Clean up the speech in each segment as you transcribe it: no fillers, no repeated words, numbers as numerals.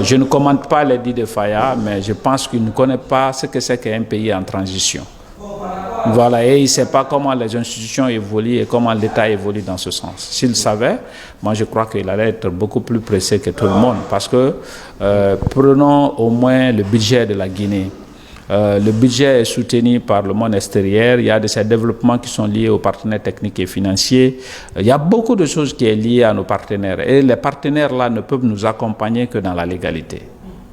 Je ne commente pas les dits de Faya, mais je pense qu'il ne connaît pas ce que c'est qu'un pays en transition. Voilà, et il ne sait pas comment les institutions évoluent et comment l'État évolue dans ce sens. S'il savait, moi je crois qu'il allait être beaucoup plus pressé que tout le monde, parce que prenons au moins le budget de la Guinée. Le budget est soutenu par le monde extérieur. Il y a de ces développements qui sont liés aux partenaires techniques et financiers. Il y a beaucoup de choses qui sont liées à nos partenaires. Et les partenaires là ne peuvent nous accompagner que dans la légalité.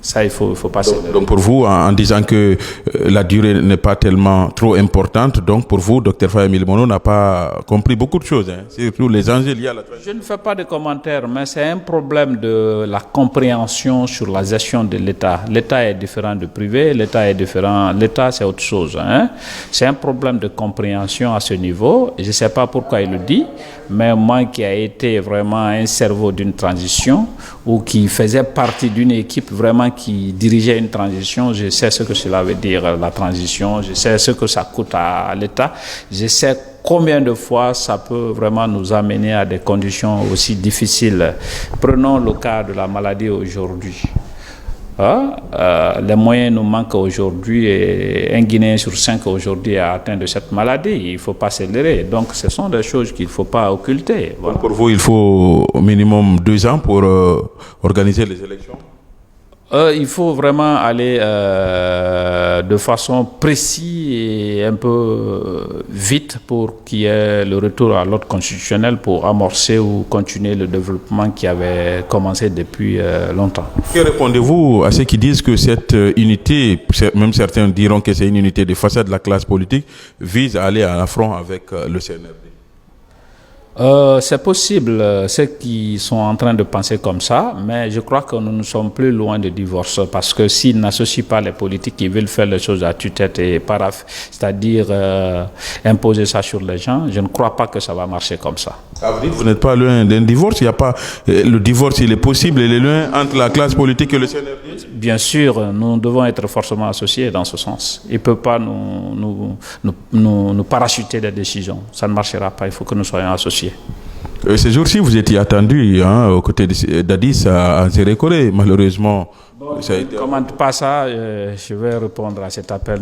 Ça, il faut passer. Donc pour vous, en disant que la durée n'est pas tellement trop importante, donc pour vous, Dr Faya Milimono n'a pas compris beaucoup de choses, hein, surtout les enjeux liés à la transition. Je ne fais pas de commentaires, mais c'est un problème de la compréhension sur la gestion de l'État. L'État est différent du privé, l'État est différent, l'État c'est autre chose. Hein. C'est un problème de compréhension à ce niveau. Je ne sais pas pourquoi il le dit, mais moi qui ai été vraiment un cerveau d'une transition ou qui faisait partie d'une équipe vraiment qui dirigeait une transition, je sais ce que cela veut dire la transition, je sais ce que ça coûte à l'État, je sais combien de fois ça peut vraiment nous amener à des conditions aussi difficiles. Prenons le cas de la maladie aujourd'hui. Les moyens nous manquent aujourd'hui et un Guinéen sur 5 aujourd'hui est atteint de cette maladie. Il ne faut pas s'élever. Donc ce sont des choses qu'il ne faut pas occulter. Voilà. Pour vous, il faut au minimum 2 ans pour organiser les élections? Il faut vraiment aller de façon précise et un peu vite pour qu'il y ait le retour à l'ordre constitutionnel pour amorcer ou continuer le développement qui avait commencé depuis longtemps. Que répondez-vous à ceux qui disent que cette unité, même certains diront que c'est une unité de façade de la classe politique, vise à aller à l'affront avec le CNRD? C'est possible, ceux qui sont en train de penser comme ça, mais je crois que nous ne sommes plus loin de divorce, parce que s'ils n'associent pas les politiques qui veulent faire les choses à tue-tête et c'est-à-dire imposer ça sur les gens, je ne crois pas que ça va marcher comme ça. Ça veut dire que vous n'êtes pas loin d'un divorce? Il y a pas, le divorce, il est possible, il est loin entre la classe politique et le CNRD? Bien sûr, nous devons être forcément associés dans ce sens. Il ne peut pas nous parachuter des décisions. Ça ne marchera pas, il faut que nous soyons associés. Ces jours-ci, vous étiez attendu aux côtés d'Addis à Sérékoré. Malheureusement, ça a été... Je ne commente pas ça, je vais répondre à cet appel.